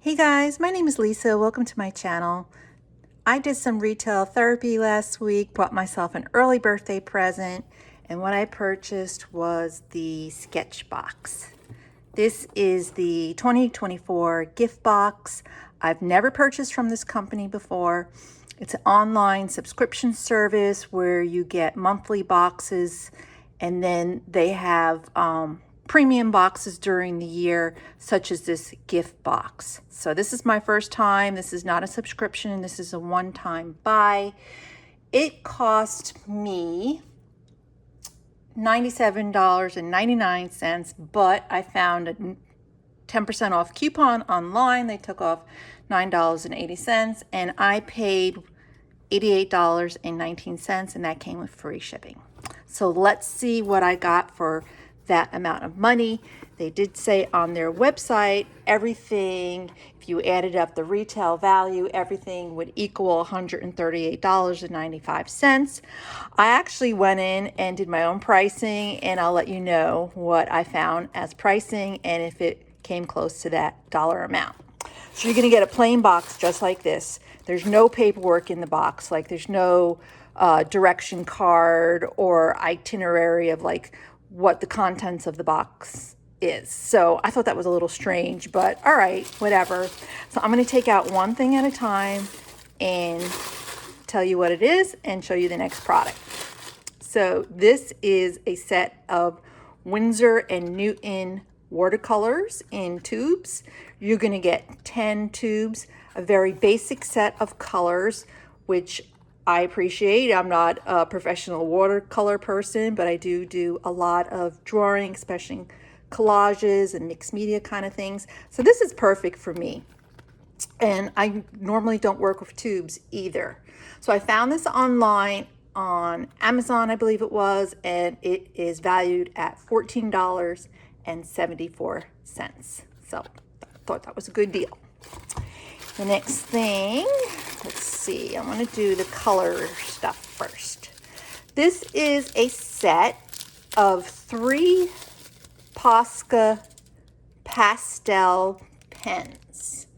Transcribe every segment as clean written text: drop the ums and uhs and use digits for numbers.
Hey guys, my name is Lisa. Welcome to my channel. I did some retail therapy last week, bought myself an early birthday present, and what I purchased was the Sketchbox. This is the 2024 gift box. I've never purchased from this company before. It's an online subscription service where you get monthly boxes, and then they have premium boxes during the year, such as this gift box. So this is my first time. This is not a subscription. This is a one-time buy. It cost me $97.99, but I found a 10% off coupon online. They took off $9.80, and I paid $88.19, and that came with free shipping. So let's see what I got for that amount of money. They did say on their website, everything, if you added up the retail value, everything would equal $138.95. I actually went in and did my own pricing, and I'll let you know what I found as pricing and if it came close to that dollar amount. So you're going to get a plain box just like this. There's no paperwork in the box, like there's no direction card or itinerary of like what the contents of the box is. So I thought that was a little strange, but all right, whatever. So I'm going to take out one thing at a time and tell you what it is and show you the next product. So this is a set of Winsor & Newton watercolors in tubes. You're going to get 10 tubes, a very basic set of colors, which I appreciate. I'm not a professional watercolor person, but I do a lot of drawing, especially collages and mixed media kind of things. So this is perfect for me. And I normally don't work with tubes either. So I found this online on Amazon, I believe it was, and it is valued at $14.74. So I thought that was a good deal. The next thing, let's see, I want to do the color stuff first. This is a set of 3 Posca pastel pens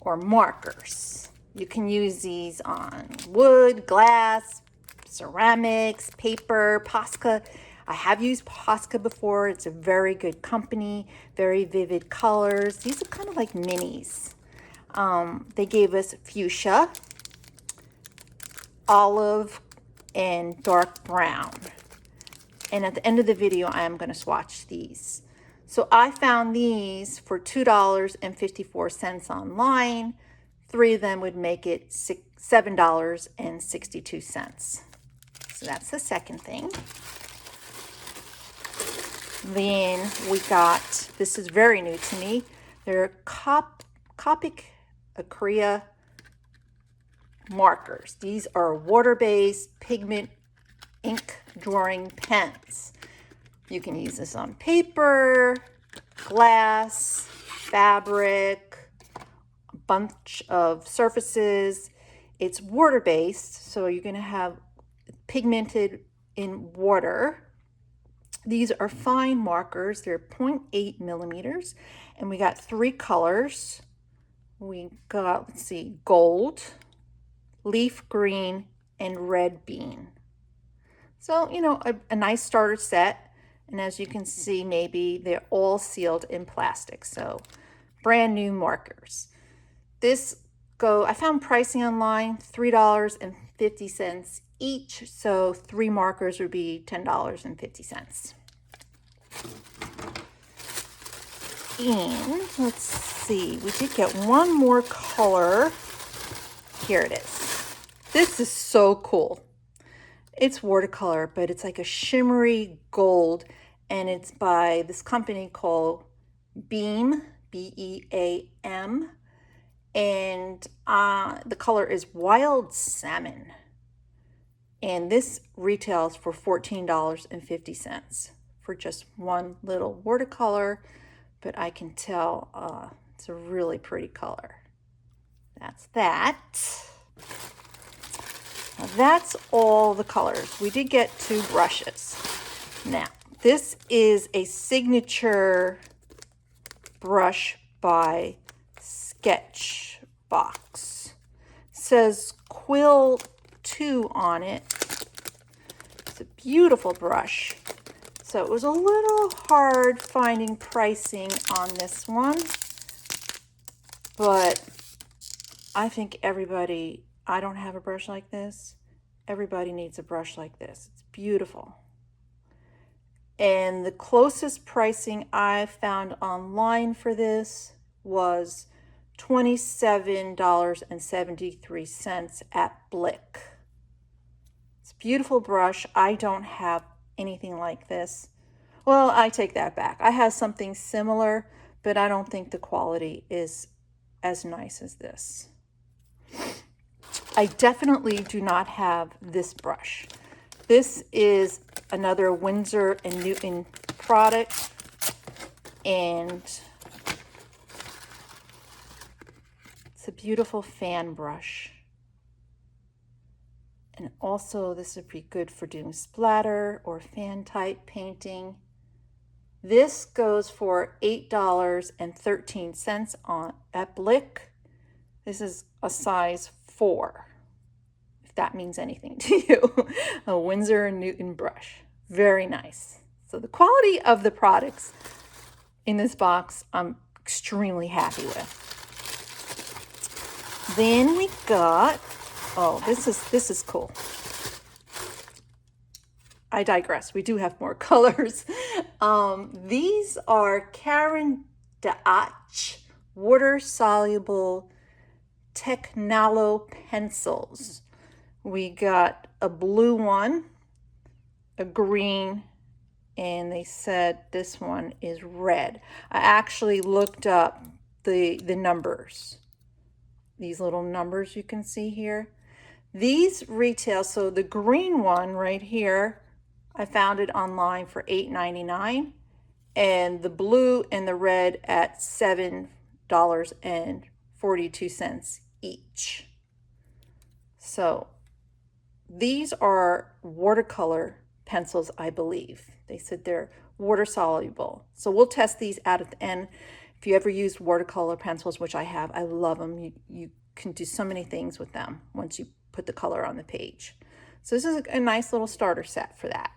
or markers. You can use these on wood, glass, ceramics, paper, Posca. I have used Posca before. It's a very good company, very vivid colors. These are kind of like minis. They gave us fuchsia, olive, and dark brown. And at the end of the video, I am going to swatch these. So I found these for $2.54 online. 3 of them would make it $7.62. So that's the second thing. Then we got, this is very new to me, they're Copic Acrylic markers. These are water-based pigment ink drawing pens. You can use this on paper, glass, fabric, a bunch of surfaces. It's water-based, so you're going to have pigmented in water. These are fine markers. They're 0.8 millimeters, and we got 3 colors. We got, let's see, gold, leaf green, and red bean. So, you know, a nice starter set. And as you can see, maybe they're all sealed in plastic. So brand new markers. I found pricing online, $3.50 each. So 3 markers would be $10.50. And let's see, we did get one more color. Here it is. This is so cool. It's watercolor, but it's like a shimmery gold, and it's by this company called Beam, B-E-A-M, and the color is Wild Salmon. And this retails for $14.50 for just one little watercolor, but I can tell it's a really pretty color. That's that. Now that's all the colors. We did get 2 brushes. Now, this is a signature brush by Sketchbox. Says Quill 2 on it. It's a beautiful brush. So it was a little hard finding pricing on this one, but I think everybody, I don't have a brush like this. Everybody needs a brush like this. It's beautiful. And the closest pricing I found online for this was $27.73 at Blick. It's a beautiful brush. I don't have anything like this. Well, I take that back. I have something similar, but I don't think the quality is as nice as this. I definitely do not have this brush. This is another Winsor & Newton product, and it's a beautiful fan brush. And also this would be good for doing splatter or fan type painting. This goes for $8.13 at Blick. This is a size 4, if that means anything to you. A Winsor & Newton brush. Very nice. So the quality of the products in this box, I'm extremely happy with. Then we got, oh, this is cool. I digress. We do have more colors. These are Caran d'Ache water-soluble Technalo pencils. We got a blue one, a green, and they said this one is red. I actually looked up the numbers. These little numbers you can see here. These retail, so the green one right here, I found it online for $8.99, and the blue and the red at $7.42 each. So these are watercolor pencils, I believe. They said they're water soluble. So we'll test these out at the end. If you ever used watercolor pencils, which I have, I love them. You can do so many things with them once you put the color on the page. So this is a nice little starter set for that.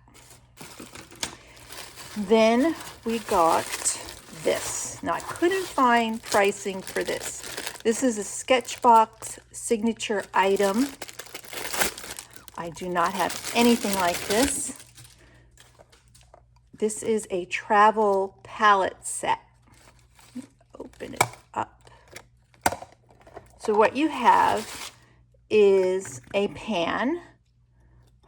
Then we got this. Now I couldn't find pricing for this. This is a Sketchbox signature item. I do not have anything like this. This is a travel palette set. Open it up. So what you have is a pan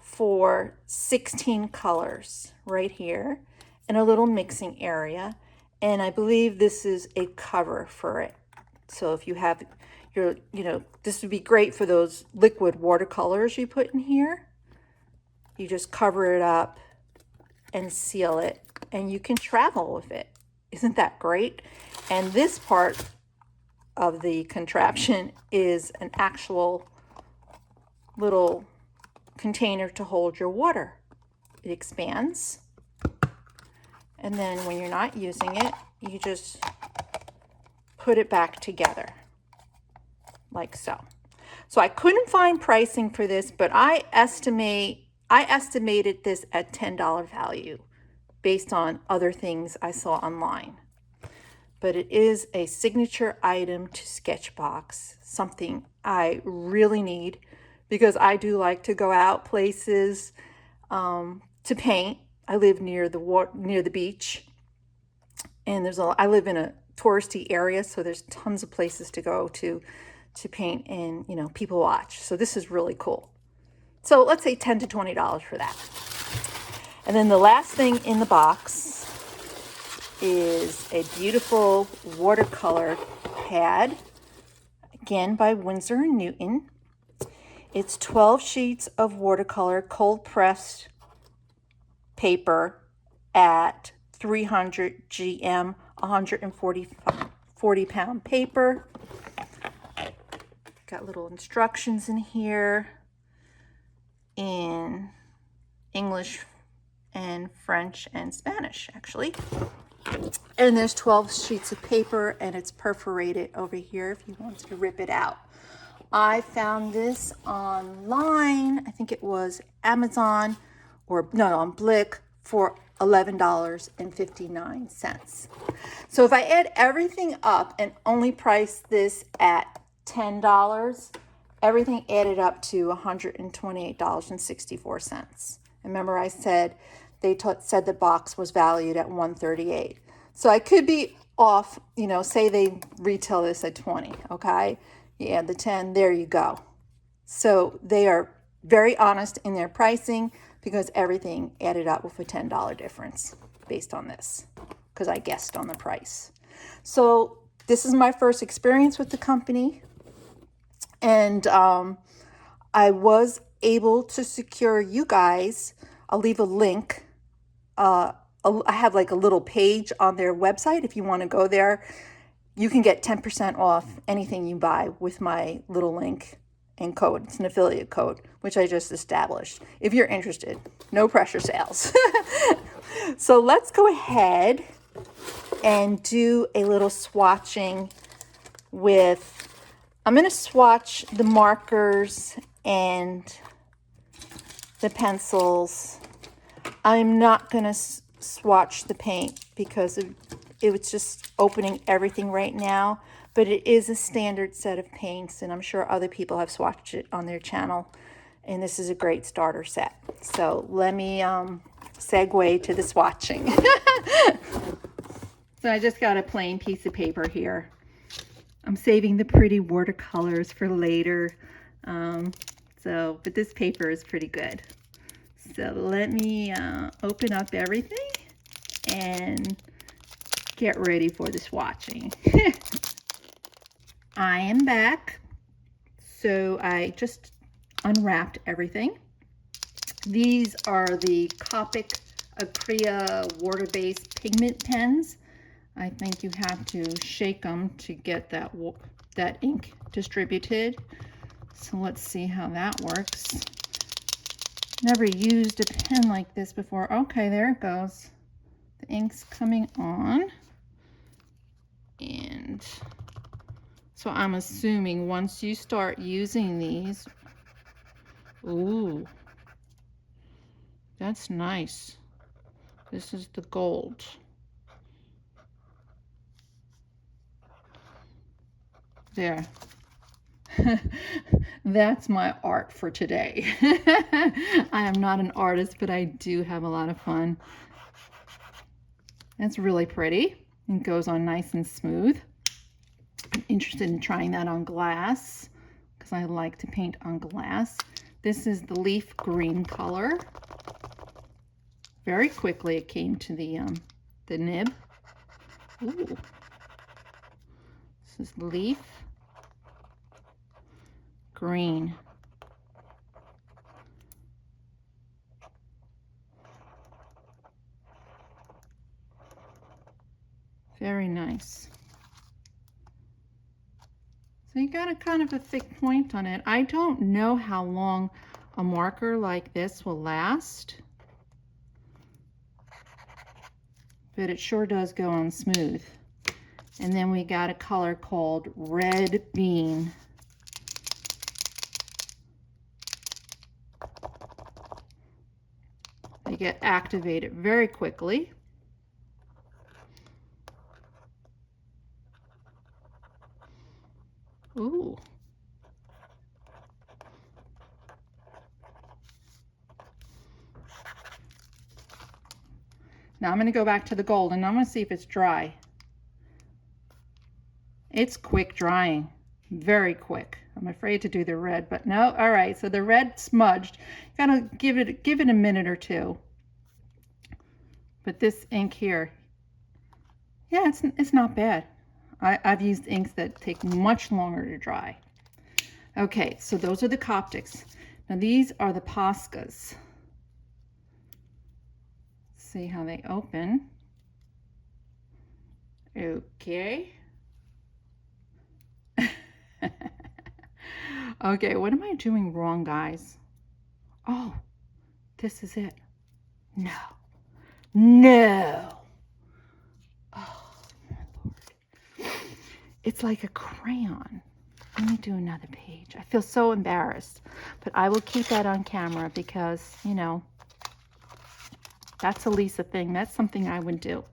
for 16 colors right here, and a little mixing area, and I believe this is a cover for it. So if you have your, this would be great for those liquid watercolors you put in here. You just cover it up and seal it, and you can travel with it. Isn't that great? And this part of the contraption is an actual little container to hold your water. It expands, and then when you're not using it, you just put it back together like so. So I couldn't find pricing for this, but I estimated this at $10 value based on other things I saw online. But it is a signature item to Sketchbox, something I really need because I do like to go out places to paint. I live near the beach, and I live in a touristy area, so there's tons of places to go to paint and people watch. So this is really cool. So let's say $10 to $20 for that. And then the last thing in the box is a beautiful watercolor pad, again by Winsor & Newton. It's 12 sheets of watercolor cold pressed paper at 300 GM, 140 pound paper. Got little instructions in here in English and French and Spanish, actually. And there's 12 sheets of paper, and it's perforated over here if you want to rip it out. I found this online. I think it was Amazon or no, on Blick for $11.59. So if I add everything up and only price this at $10, everything added up to $128.64. Remember I said they said the box was valued at $138. So I could be off, you know, say they retail this at 20, okay? You add the 10, there you go. So they are very honest in their pricing because everything added up with a $10 difference based on this, because I guessed on the price. So this is my first experience with the company, and I was able to secure you guys. I'll leave a link. I have like a little page on their website. If you want to go there, you can get 10% off anything you buy with my little link and code. It's an affiliate code, which I just established. If you're interested, no pressure sales. So let's go ahead and do a little swatching with, I'm going to swatch the markers and the pencils. I'm not going to swatch the paint because it was just opening everything right now, but it is a standard set of paints, and I'm sure other people have swatched it on their channel, and this is a great starter set. So let me segue to the swatching. So I just got a plain piece of paper here. I'm saving the pretty watercolors for later, but this paper is pretty good. So let me open up everything and get ready for the swatching. I am back. So I just unwrapped everything. These are the Copic Acrea water-based pigment pens. I think you have to shake them to get that ink distributed. So let's see how that works. Never used a pen like this before. Okay, there it goes. The ink's coming on. And so I'm assuming once you start using these, ooh, that's nice. This is the gold. There. That's my art for today. I am not an artist, but I do have a lot of fun. That's really pretty. It goes on nice and smooth. I'm interested in trying that on glass because I like to paint on glass. This is the leaf green color. Very quickly it came to the nib. Ooh. This is leaf green. Very nice. So you got a kind of a thick point on it. I don't know how long a marker like this will last, but it sure does go on smooth. And then we got a color called Red Bean. They get activated very quickly. Ooh. Now I'm going to go back to the gold and I'm going to see if it's dry. It's quick drying, very quick. I'm afraid to do the red, but no. All right, so the red smudged. Gotta give it a minute or two. But this ink here, yeah, it's not bad. I've used inks that take much longer to dry. Okay, so those are the Coptics. Now these are the Poscas. See how they open. Okay. Okay, what am I doing wrong, guys? Oh, this is it. No. No. Oh. It's like a crayon. Let me do another page. I feel so embarrassed, but I will keep that on camera because, you know, that's a Lisa thing. That's something I would do.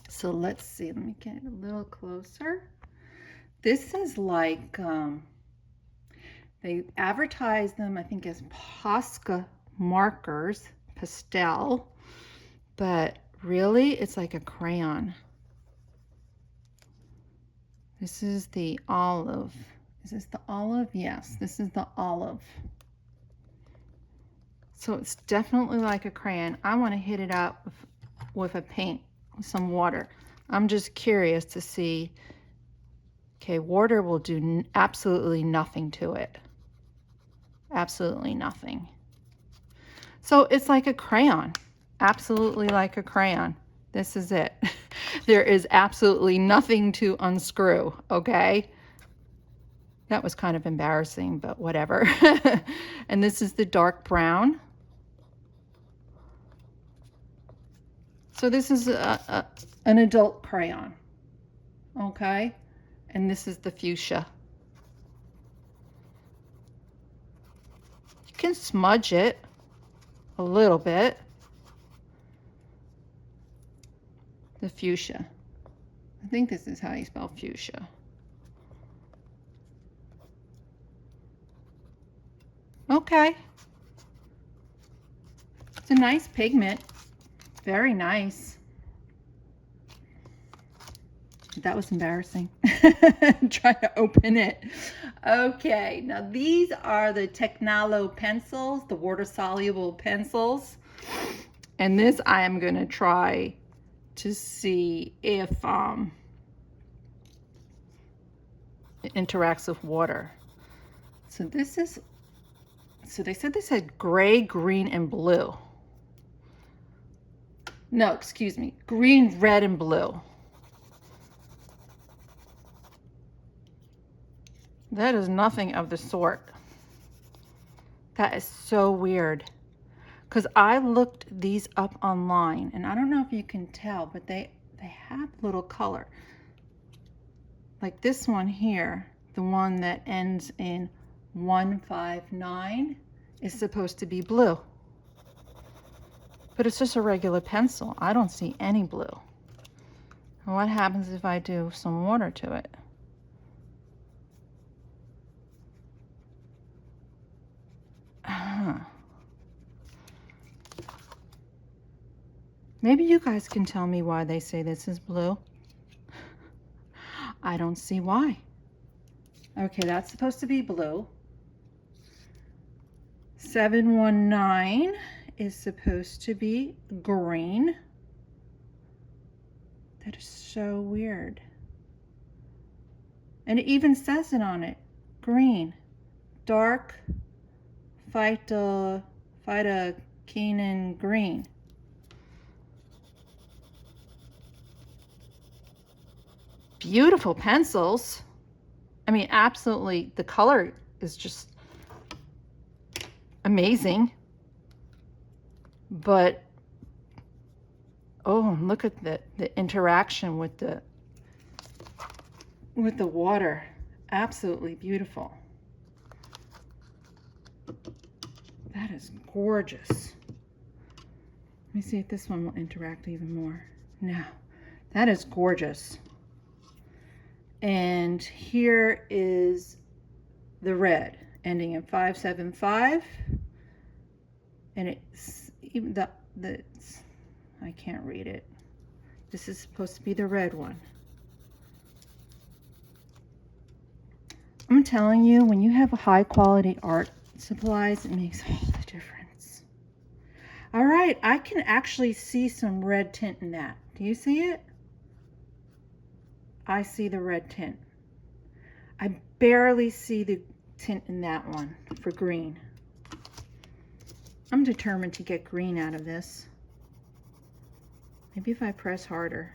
So let's see. Let me get a little closer. This is like, they advertise them, I think, as Posca markers, pastel, but really it's like a crayon. This is the olive. Is this the olive? Yes, this is the olive. So it's definitely like a crayon. I want to hit it up with a paint, with some water. I'm just curious to see. Okay, water will do absolutely nothing to it. Absolutely nothing. So it's like a crayon. Absolutely like a crayon. This is it. There is absolutely nothing to unscrew, okay? That was kind of embarrassing, but whatever. And this is the dark brown. So this is an adult crayon, okay? And this is the fuchsia. You can smudge it a little bit. The fuchsia. I think this is how you spell fuchsia. Okay. It's a nice pigment. Very nice. That was embarrassing. Trying to open it. Okay, now these are the Technalo pencils, the water-soluble pencils. And this I am going to try to see if it interacts with water. So this is, so they said this had gray, green, and blue. No, excuse me, green, red, and blue. That is nothing of the sort. That is so weird. Because I looked these up online, and I don't know if you can tell, but they have little color. Like this one here, the one that ends in 159 is supposed to be blue. But it's just a regular pencil. I don't see any blue. And what happens if I do some water to it? Maybe you guys can tell me why they say this is blue. I don't see why. Okay, that's supposed to be blue. 719 is supposed to be green. That is so weird. And it even says it on it. Green. Dark phytolacinin green. Beautiful pencils. I mean, absolutely, the color is just amazing. But oh, look at the interaction with the water. Absolutely beautiful. That is gorgeous. Let me see if this one will interact even more. No, that is gorgeous. And here is the red ending in 575. And it's even I can't read it. This is supposed to be the red one. I'm telling you, when you have high quality art supplies, it makes all the difference. All right, I can actually see some red tint in that. Do you see it? I see the red tint. I barely see the tint in that one for green. I'm determined to get green out of this. Maybe if I press harder.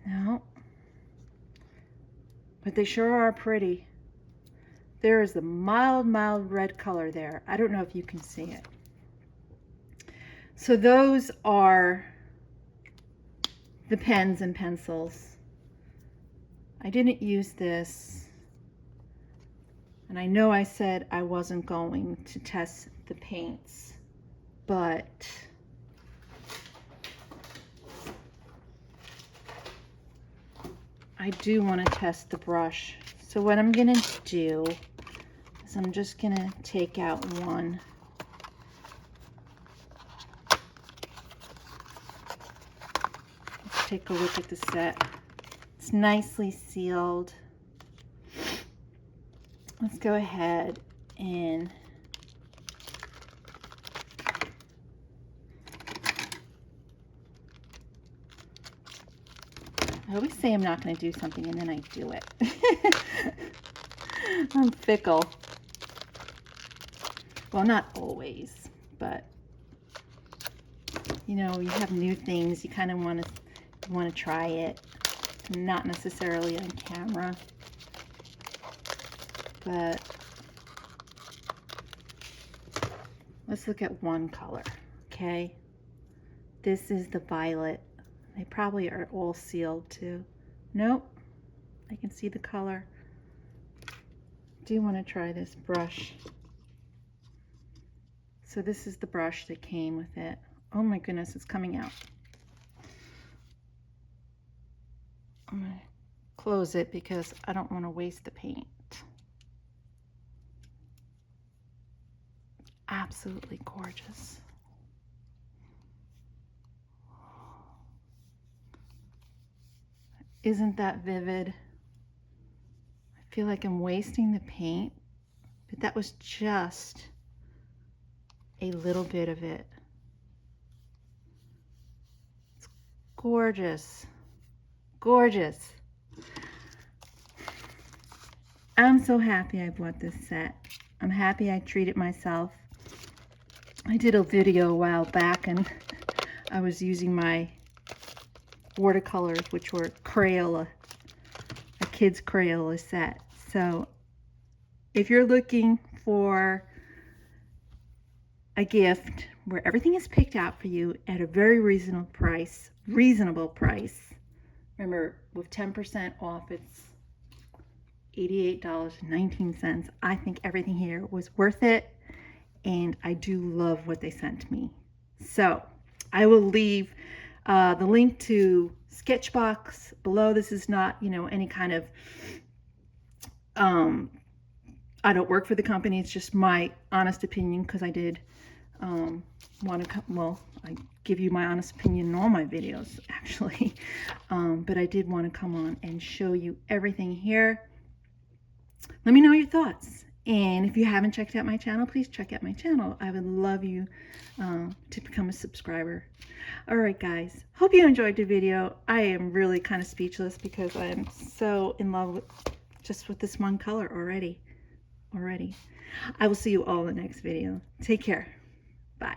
No. But they sure are pretty. There is the mild red color there. I don't know if you can see it. So those are the pens and pencils. I didn't use this, and I know I said I wasn't going to test the paints, but I do want to test the brush. So what I'm gonna do is I'm just gonna take out one. Let's take a look at the set. It's nicely sealed. Let's go ahead and I always say I'm not going to do something and then I do it. I'm fickle. Well, not always, but you know, you have new things, you kind of want to try it, not necessarily on camera, but let's look at one color. Okay, this is the violet. They probably are all sealed too. Nope, I can see the color. Do you want to try this brush? So this is the brush that came with it. Oh my goodness, it's coming out. I'm gonna close it because I don't want to waste the paint. Absolutely gorgeous. Isn't that vivid? I feel like I'm wasting the paint, but that was just a little bit of it. It's gorgeous, gorgeous. I'm so happy I bought this set. I'm happy I treated myself. I did a video a while back and I was using my watercolors, which were Crayola, a kid's Crayola set. So if you're looking for a gift where everything is picked out for you at a very reasonable price, remember with 10% off, it's $88.19. I think everything here was worth it, and I do love what they sent me. So I will leave the link to Sketchbox below. This is not, you know, any kind of I don't work for the company. It's just my honest opinion, because I did want to come, well, I give you my honest opinion in all my videos actually, but I did want to come on and show you everything here. Let me know your thoughts, and if you haven't checked out my channel, please check out my channel. I would love you to become a subscriber. All right guys, hope you enjoyed the video. I am really kind of speechless because I am so in love with just with this one color already. I will see you all in the next video. Take care. Bye.